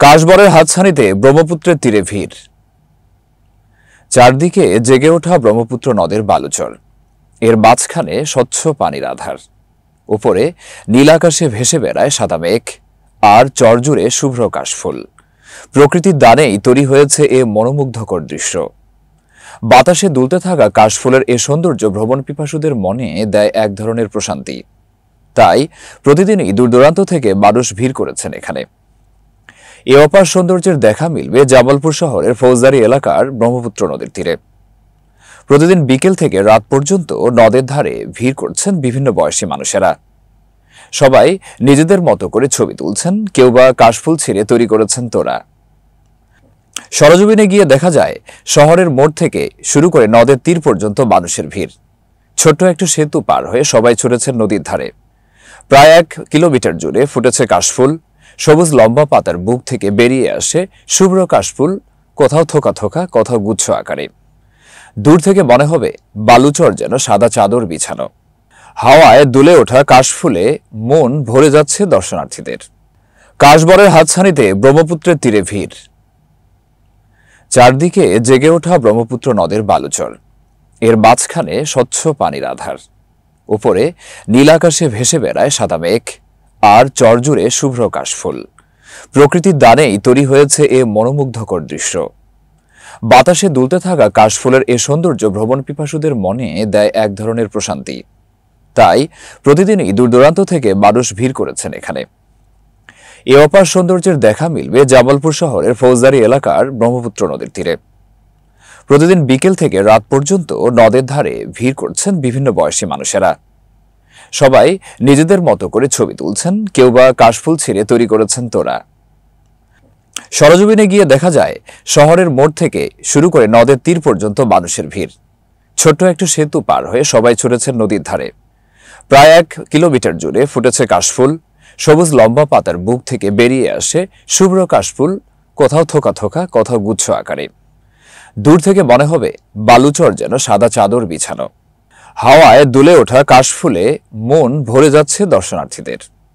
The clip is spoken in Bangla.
কাশবরের হাতছানিতে ব্রহ্মপুত্রের তীরে ভিড়। চারদিকে জেগে ওঠা ব্রহ্মপুত্র নদের বালুচর, এর মাঝখানে স্বচ্ছ পানির আধার, উপরে নীল আকাশে ভেসে বেড়ায় সাদা মেঘ, আর চরজুড়ে শুভ্র কাশফুল। প্রকৃতির দানেই তৈরি হয়েছে এ মনোমুগ্ধকর দৃশ্য। বাতাসে দুলতে থাকা কাশফুলের এ সৌন্দর্য ভ্রমণ পিপাসুদের মনে দেয় এক ধরনের প্রশান্তি। তাই প্রতিদিনই দূরদূরান্ত থেকে মানুষ ভিড় করেছেন এখানে। এ অপার সৌন্দর্যের দেখা মিলবে জামালপুর শহরের ফৌজদারি এলাকার ব্রহ্মপুত্র নদীর তীরে। প্রতিদিন বিকেল থেকে রাত পর্যন্ত নদের ধারে ভিড় করছেন বিভিন্ন বয়সী মানুষেরা। সবাই নিজেদের মতো করে ছবি তুলছেন, কেউ বা কাশফুল ছিঁড়ে তৈরি করেছেন তোড়া। সরজমিনে গিয়ে দেখা যায় শহরের মোড় থেকে শুরু করে নদের তীর পর্যন্ত মানুষের ভিড়। ছোট্ট একটু সেতু পার হয়ে সবাই ছুটেছেন নদীর ধারে। প্রায় 1 কিলোমিটার জুড়ে ফুটেছে কাশফুল। সবুজ লম্বা পাতার বুক থেকে বেরিয়ে আসে শুভ্র কাশফুল, কোথাও থোকা থোকা, কোথাও গুচ্ছ আকারে। দূর থেকে মনে হবে বালুচর যেন সাদা চাদর বিছানো। হাওয়ায় দুলে ওঠা কাশফুলে মন ভরে যাচ্ছে দর্শনার্থীদের। কাশবরের হাতছানিতে ব্রহ্মপুত্রের তীরে ভিড়। চারদিকে জেগে ওঠা ব্রহ্মপুত্র নদের বালুচর, এর মাঝখানে স্বচ্ছ পানির আধার, উপরে নীল আকাশে ভেসে বেড়ায় সাদা মেঘ, আর চরজুড়ে শুভ্র কাশফুল। প্রকৃতির দানেই তৈরি হয়েছে এ মনোমুগ্ধকর দৃশ্য। বাতাসে দুলতে থাকা কাশফুলের এ সৌন্দর্য ভ্রমণ পিপাসুদের মনে দেয় এক ধরনের প্রশান্তি। তাই প্রতিদিনই দূরদূরান্ত থেকে মানুষ ভিড় করেছেন এখানে। এ অপার সৌন্দর্যের দেখা মিলবে জামালপুর শহরের ফৌজদারি এলাকার ব্রহ্মপুত্র নদীর তীরে। প্রতিদিন বিকেল থেকে রাত পর্যন্ত নদের ধারে ভিড় করছেন বিভিন্ন বয়সী মানুষেরা। সবাই নিজেদের মতো করে ছবি তুলছেন, কেউ বা কাশফুল ছিঁড়ে তৈরি করেছেন তোড়া। সরজমিনে গিয়ে দেখা যায় শহরের মোড় থেকে শুরু করে নদের তীর পর্যন্ত মানুষের ভিড়। ছোট্ট একটু সেতু পার হয়ে সবাই ছুটেছেন নদীর ধারে। প্রায় 1 কিলোমিটার জুড়ে ফুটেছে কাশফুল। সবুজ লম্বা পাতার বুক থেকে বেরিয়ে আসে শুভ্র কাশফুল, কোথাও থোকা থোকা, কোথাও গুচ্ছ আকারে। দূর থেকে মনে হবে বালুচর যেন সাদা চাদর বিছানো। হাওয়ায় দুলে ওঠা কাশফুলে মন ভরে যাচ্ছে দর্শনার্থীদের।